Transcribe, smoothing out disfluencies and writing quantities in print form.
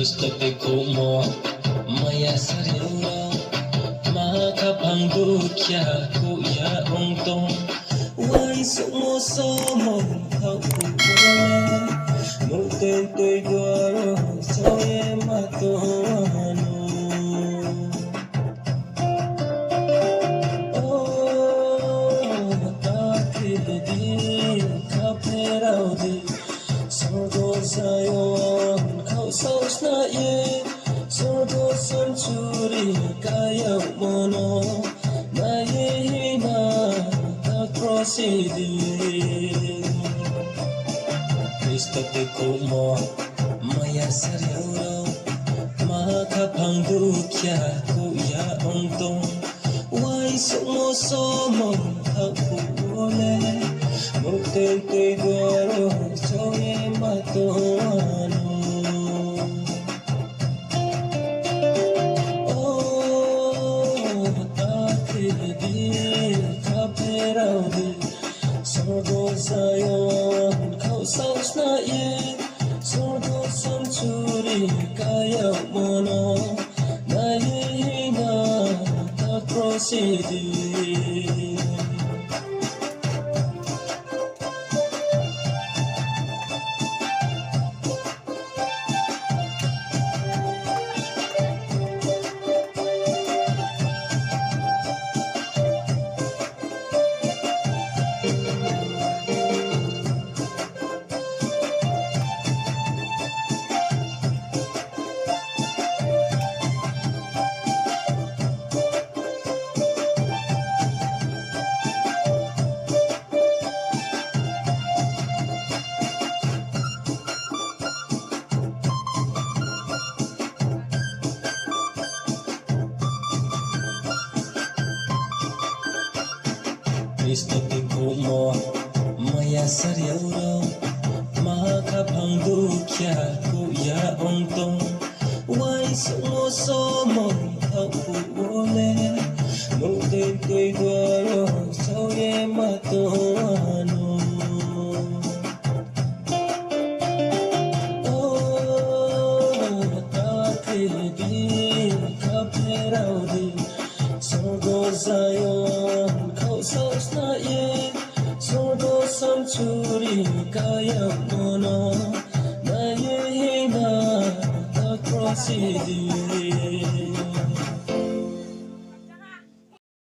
Kristote kumo maya sariura maka pangdukya kuya ongtong wai sumo somo kau kupole muten tui guaro soye matoano oh takidi kaperaudi sogo sayon kau sausna ye sogo sancuri kaya mono na hina atrocity Kristote kumo maya sariuro maka pangdukya kuya ongtong wai sumo somo kapule muten tui guaro soye matoano oh takidi kaperaudi sogo sayon kau sausna ye sogo sancuri kaya mono na hina atrocity Kristote kumo maya sariuro maka pangdukya kuya ongtong wai sumo somo kapule muten tui guaro soye matoano oh takidi kaperaudi sogo sayon kau sausna ye sogo sancuri kaya mono na hina atrocity